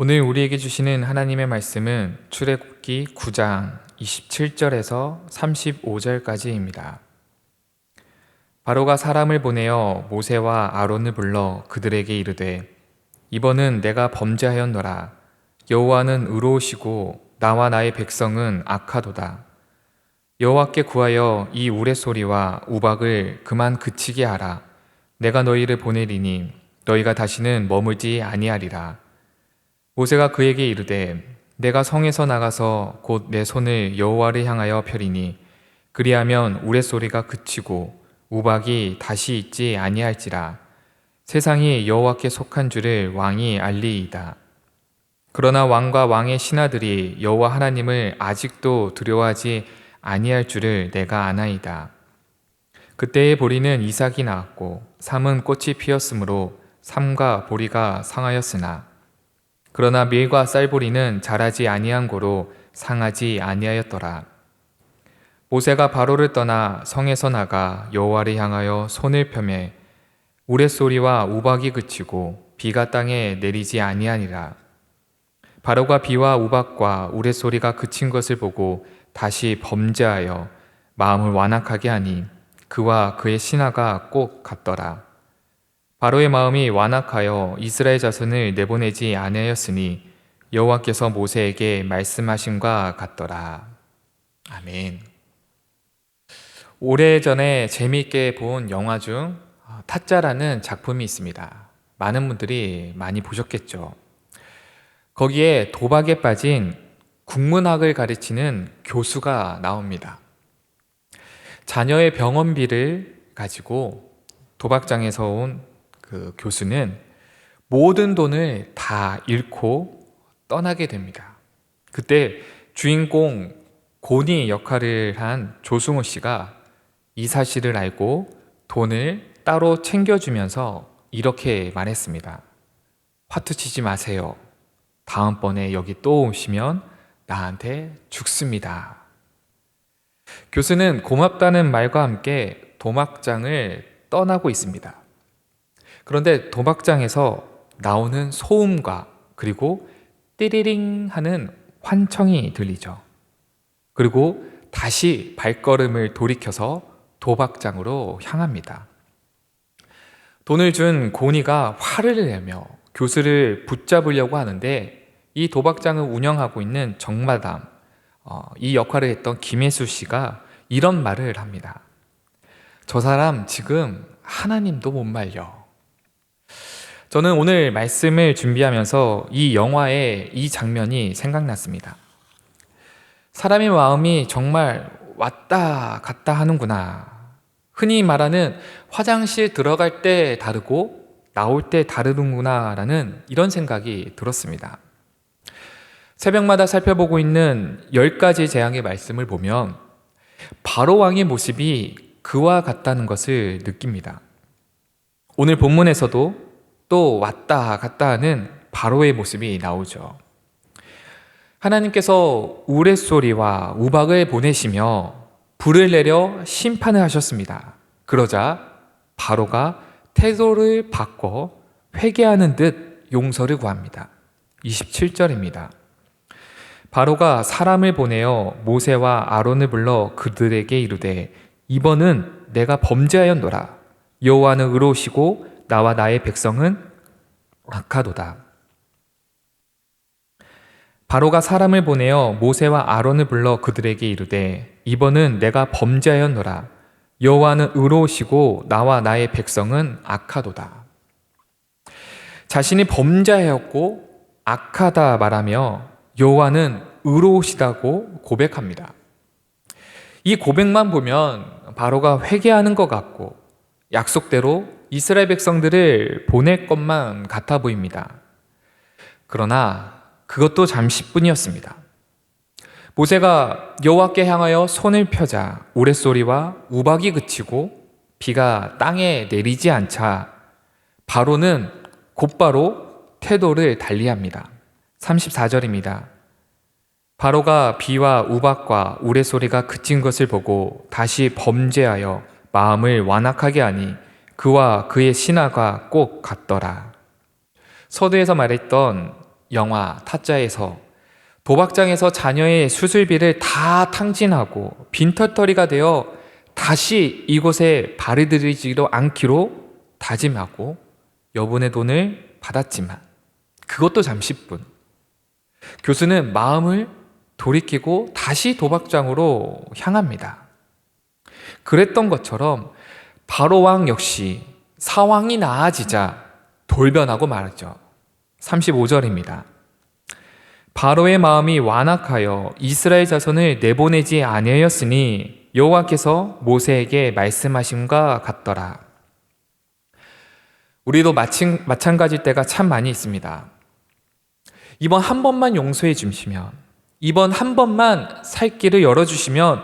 오늘 우리에게 주시는 하나님의 말씀은 출애굽기 9장 27절에서 35절까지입니다. 바로가 사람을 보내어 모세와 아론을 불러 그들에게 이르되 이번은 내가 범죄하였노라. 여호와는 의로우시고 나와 나의 백성은 악하도다. 여호와께 구하여 이 우레소리와 우박을 그만 그치게 하라. 내가 너희를 보내리니 너희가 다시는 머물지 아니하리라. 모세가 그에게 이르되 내가 성에서 나가서 곧 내 손을 여호와를 향하여 펴리니 그리하면 우레소리가 그치고 우박이 다시 있지 아니할지라. 세상이 여호와께 속한 줄을 왕이 알리이다. 그러나 왕과 왕의 신하들이 여호와 하나님을 아직도 두려워하지 아니할 줄을 내가 아나이다. 그때의 보리는 이삭이 나왔고 삼은 꽃이 피었으므로 삼과 보리가 상하였으나 그러나 밀과 쌀보리는 자라지 아니한 고로 상하지 아니하였더라. 모세가 바로를 떠나 성에서 나가 여호와를 향하여 손을 펴매 우레소리와 우박이 그치고 비가 땅에 내리지 아니하니라. 바로가 비와 우박과 우레소리가 그친 것을 보고 다시 범죄하여 마음을 완악하게 하니 그와 그의 신하가 꼭 같더라. 바로의 마음이 완악하여 이스라엘 자손을 내보내지 아니하였으니 여호와께서 모세에게 말씀하심과 같더라. 아멘. 오래전에 재미있게 본 영화 중 타짜라는 작품이 있습니다. 많은 분들이 많이 보셨겠죠. 거기에 도박에 빠진 국문학을 가르치는 교수가 나옵니다. 자녀의 병원비를 가지고 도박장에서 온 그 교수는 모든 돈을 다 잃고 떠나게 됩니다. 그때 주인공 고니 역할을 한 조승우 씨가 이 사실을 알고 돈을 따로 챙겨주면서 이렇게 말했습니다. 화투치지 마세요. 다음번에 여기 또 오시면 나한테 죽습니다. 교수는 고맙다는 말과 함께 도박장을 떠나고 있습니다. 그런데 도박장에서 나오는 소음과 그리고 띠리링 하는 환청이 들리죠. 그리고 다시 발걸음을 돌이켜서 도박장으로 향합니다. 돈을 준 고니가 화를 내며 교수를 붙잡으려고 하는데 이 도박장을 운영하고 있는 정마담, 이 역할을 했던 김혜수 씨가 이런 말을 합니다. 저 사람 지금 하나님도 못 말려. 저는 오늘 말씀을 준비하면서 이 영화의 이 장면이 생각났습니다. 사람의 마음이 정말 왔다 갔다 하는구나. 흔히 말하는 화장실 들어갈 때 다르고 나올 때 다르는구나 라는 이런 생각이 들었습니다. 새벽마다 살펴보고 있는 10가지 재앙의 말씀을 보면 바로 왕의 모습이 그와 같다는 것을 느낍니다. 오늘 본문에서도 또 왔다 갔다 하는 바로의 모습이 나오죠. 하나님께서 우레소리와 우박을 보내시며 불을 내려 심판을 하셨습니다. 그러자 바로가 태도를 바꿔 회개하는 듯 용서를 구합니다. 27절입니다. 바로가 사람을 보내어 모세와 아론을 불러 그들에게 이르되 이번은 내가 범죄하였노라. 여호와는 의로우시고 나와 나의 백성은 악하도다. 바로가 사람을 보내어 모세와 아론을 불러 그들에게 이르되 이번은 내가 범죄하였노라. 여호와는 의로우시고 나와 나의 백성은 악하도다. 자신이 범죄하였고 악하다 말하며 여호와는 의로우시다고 고백합니다. 이 고백만 보면 바로가 회개하는 것 같고 약속대로 이스라엘 백성들을 보낼 것만 같아 보입니다. 그러나 그것도 잠시뿐이었습니다. 모세가 여호와께 향하여 손을 펴자 우레소리와 우박이 그치고 비가 땅에 내리지 않자 바로는 곧바로 태도를 달리합니다. 34절입니다. 바로가 비와 우박과 우레소리가 그친 것을 보고 다시 범죄하여 마음을 완악하게 하니 그와 그의 신하가 꼭 같더라. 서두에서 말했던 영화 타짜에서 도박장에서 자녀의 수술비를 다 탕진하고 빈털터리가 되어 다시 이곳에 발을 들이지도 않기로 다짐하고 여분의 돈을 받았지만 그것도 잠시뿐. 교수는 마음을 돌이키고 다시 도박장으로 향합니다. 그랬던 것처럼 바로 왕 역시 상황이 나아지자 돌변하고 말았죠. 35절입니다. 바로의 마음이 완악하여 이스라엘 자손을 내보내지 아니하였으니 여호와께서 모세에게 말씀하심과 같더라. 우리도 마찬가지일 때가 참 많이 있습니다. 이번 한 번만 용서해 주시면, 이번 한 번만 살 길을 열어주시면,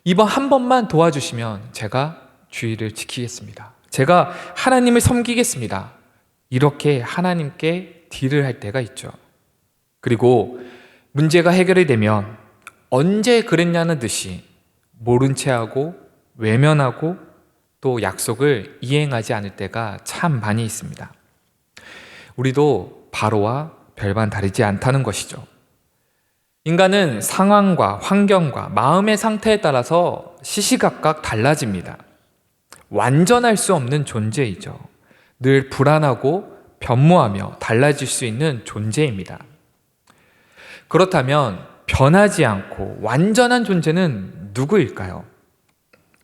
이번 한 번만 도와주시면 제가 주의를 지키겠습니다. 제가 하나님을 섬기겠습니다. 이렇게 하나님께 딜을 할 때가 있죠. 그리고 문제가 해결이 되면 언제 그랬냐는 듯이 모른 체하고 외면하고 또 약속을 이행하지 않을 때가 참 많이 있습니다. 우리도 바로와 별반 다르지 않다는 것이죠. 인간은 상황과 환경과 마음의 상태에 따라서 시시각각 달라집니다. 완전할 수 없는 존재이죠. 늘 불안하고 변모하며 달라질 수 있는 존재입니다. 그렇다면 변하지 않고 완전한 존재는 누구일까요?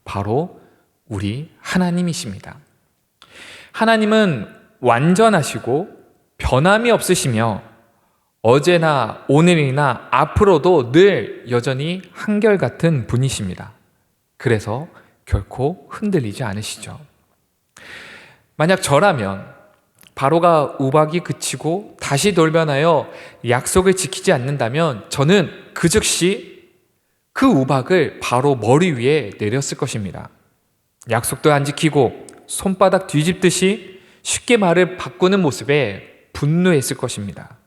바로 우리 하나님이십니다. 하나님은 완전하시고 변함이 없으시며 어제나 오늘이나 앞으로도 늘 여전히 한결같은 분이십니다. 그래서 결코 흔들리지 않으시죠. 만약 저라면 바로가 우박이 그치고 다시 돌변하여 약속을 지키지 않는다면 저는 그 즉시 그 우박을 바로 머리 위에 내렸을 것입니다. 약속도 안 지키고 손바닥 뒤집듯이 쉽게 말을 바꾸는 모습에 분노했을 것입니다.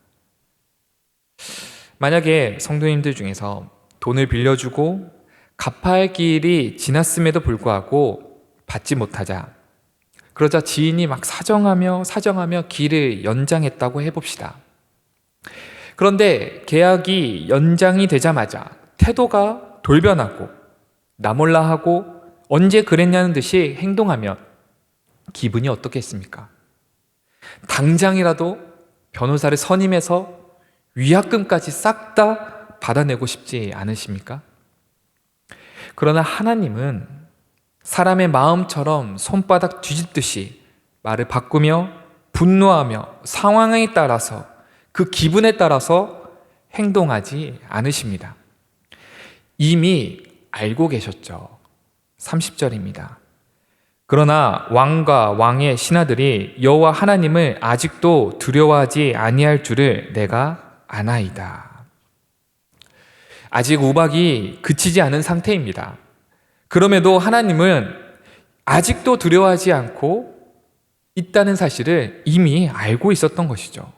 만약에 성도님들 중에서 돈을 빌려주고 갚아야 할 길이 지났음에도 불구하고 받지 못하자, 그러자 지인이 막 사정하며 길을 연장했다고 해봅시다. 그런데 계약이 연장이 되자마자 태도가 돌변하고 나 몰라 하고 언제 그랬냐는 듯이 행동하면 기분이 어떻겠습니까? 당장이라도 변호사를 선임해서 위약금까지 싹 다 받아내고 싶지 않으십니까? 그러나 하나님은 사람의 마음처럼 손바닥 뒤집듯이 말을 바꾸며 분노하며 상황에 따라서 그 기분에 따라서 행동하지 않으십니다. 이미 알고 계셨죠. 30절입니다. 그러나 왕과 왕의 신하들이 여호와 하나님을 아직도 두려워하지 아니할 줄을 내가 아나이다. 아직 우박이 그치지 않은 상태입니다. 그럼에도 하나님은 아직도 두려워하지 않고 있다는 사실을 이미 알고 있었던 것이죠.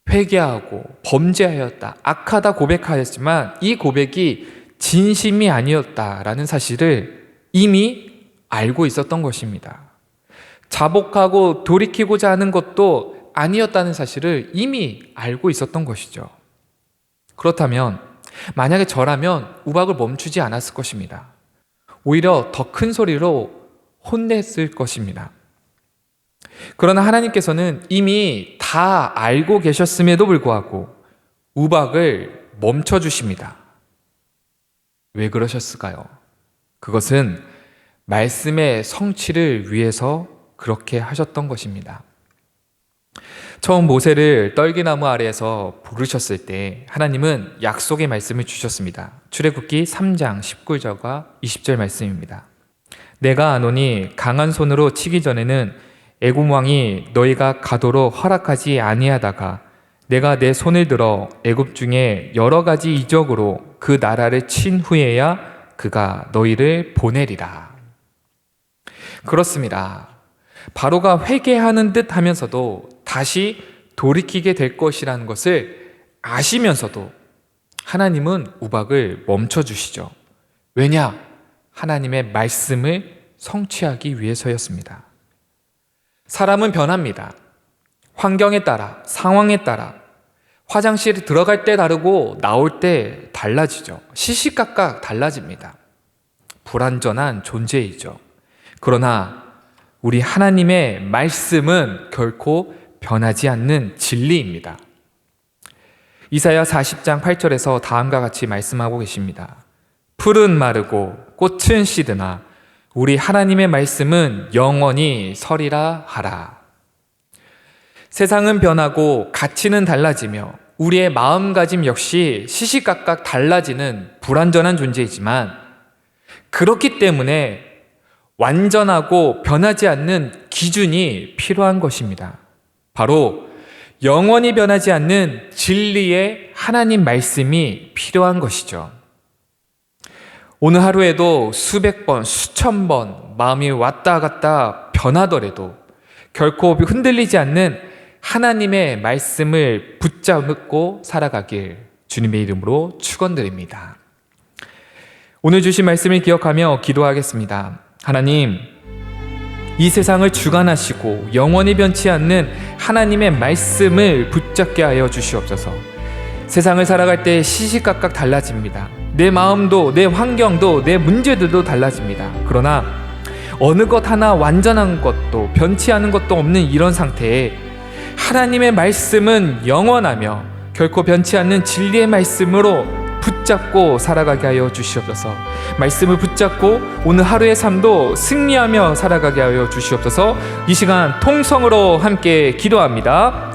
회개하고 범죄하였다, 악하다 고백하였지만 이 고백이 진심이 아니었다라는 사실을 이미 알고 있었던 것입니다. 자복하고 돌이키고자 하는 것도 아니었다는 사실을 이미 알고 있었던 것이죠. 그렇다면 만약에 저라면 우박을 멈추지 않았을 것입니다. 오히려 더 큰 소리로 혼냈을 것입니다. 그러나 하나님께서는 이미 다 알고 계셨음에도 불구하고 우박을 멈춰주십니다. 왜 그러셨을까요? 그것은 말씀의 성취를 위해서 그렇게 하셨던 것입니다. 처음 모세를 떨기나무 아래에서 부르셨을 때 하나님은 약속의 말씀을 주셨습니다. 출애굽기 3장 19절과 20절 말씀입니다. 내가 아노니 강한 손으로 치기 전에는 애굽 왕이 너희가 가도록 허락하지 아니하다가 내가 내 손을 들어 애굽 중에 여러 가지 이적으로 그 나라를 친 후에야 그가 너희를 보내리라. 그렇습니다. 바로가 회개하는 듯 하면서도 다시 돌이키게 될 것이라는 것을 아시면서도 하나님은 우박을 멈춰주시죠. 왜냐? 하나님의 말씀을 성취하기 위해서였습니다. 사람은 변합니다. 환경에 따라, 상황에 따라 화장실에 들어갈 때 다르고 나올 때 달라지죠. 시시각각 달라집니다. 불완전한 존재이죠. 그러나 우리 하나님의 말씀은 결코 변하지 않는 진리입니다. 이사야 40장 8절에서 다음과 같이 말씀하고 계십니다. 풀은 마르고 꽃은 시드나 우리 하나님의 말씀은 영원히 서리라 하라. 세상은 변하고 가치는 달라지며 우리의 마음가짐 역시 시시각각 달라지는 불완전한 존재이지만, 그렇기 때문에 완전하고 변하지 않는 기준이 필요한 것입니다. 바로 영원히 변하지 않는 진리의 하나님 말씀이 필요한 것이죠. 오늘 하루에도 수백 번, 수천 번 마음이 왔다 갔다 변하더라도 결코 흔들리지 않는 하나님의 말씀을 붙잡고 살아가길 주님의 이름으로 축원드립니다. 오늘 주신 말씀을 기억하며 기도하겠습니다. 하나님, 이 세상을 주관하시고 영원히 변치 않는 하나님의 말씀을 붙잡게 하여 주시옵소서. 세상을 살아갈 때 시시각각 달라집니다. 내 마음도, 내 환경도, 내 문제들도 달라집니다. 그러나 어느 것 하나 완전한 것도 변치 않은 것도 없는 이런 상태에 하나님의 말씀은 영원하며 결코 변치 않는 진리의 말씀으로 붙잡고 살아가게 하여 주시옵소서. 말씀을 붙잡고 오늘 하루의 삶도 승리하며 살아가게 하여 주시옵소서. 이 시간 통성으로 함께 기도합니다.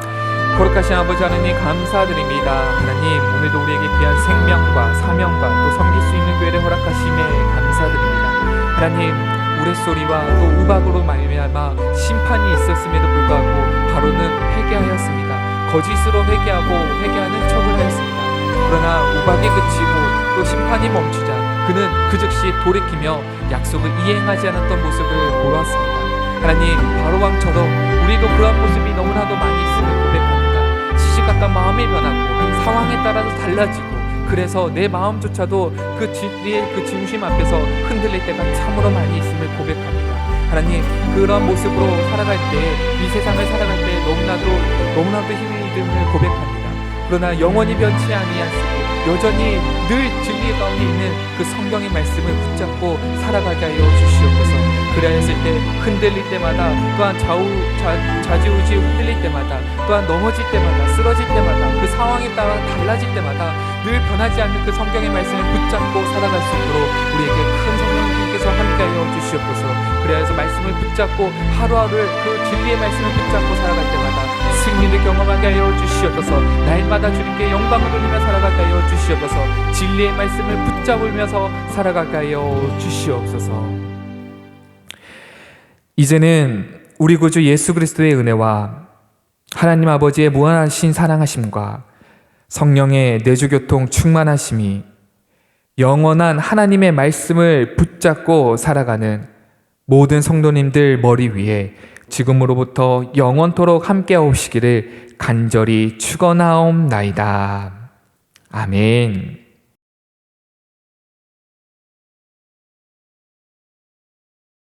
거룩하신 아버지 하나님, 감사드립니다. 하나님, 오늘도 우리에게 귀한 생명과 사명과 또 섬길 수 있는 교회를 허락하심에 감사드립니다. 하나님, 우레소리와 또 우박으로 말미암아 심판이 있었음에도 불구하고 바로는 회개하였습니다. 거짓으로 회개하고 회개하는 척을 하였습니다. 그러나 우박이 그치고 또 심판이 멈추자 그는 그 즉시 돌이키며 약속을 이행하지 않았던 모습을 보았습니다. 하나님, 바로왕처럼 우리도 그런 모습이 너무나도 많이 있음을 고백합니다. 시시각각 마음이 변하고 상황에 따라서 달라지고, 그래서 내 마음조차도 그 진리의 그 중심 앞에서 흔들릴 때가 참으로 많이 있음을 고백합니다. 하나님, 그런 모습으로 살아갈 때, 이 세상을 살아갈 때 너무나도 힘이 듦을 고백합니다. 그러나 영원히 변치 아니하시고 여전히 늘 진리 가운데 있는 그 성경의 말씀을 붙잡고 살아가게 하여 주시옵소서. 그리하였을 때 흔들릴 때마다, 또한 좌지우지 흔들릴 때마다, 또한 넘어질 때마다, 쓰러질 때마다, 그 상황에 따라 달라질 때마다 늘 변하지 않는 그 성경의 말씀을 붙잡고 살아갈 수 있도록 우리에게 큰 성령님께서 함께하여 주시옵소서. 그래서 말씀을 붙잡고 하루하루 그 진리의 말씀을 붙잡고 살아갈 때마다 승리를 경험하게 하여 주시옵소서. 날마다 주님께 영광을 돌리며 살아가게 하여 주시옵소서. 진리의 말씀을 붙잡으면서 살아가게 하여 주시옵소서. 이제는 우리 구주 예수 그리스도의 은혜와 하나님 아버지의 무한하신 사랑하심과 성령의 내주교통 충만하심이 영원한 하나님의 말씀을 붙잡고 살아가는 모든 성도님들 머리 위에 지금으로부터 영원토록 함께하시기를 간절히 축원하옵나이다. 아멘.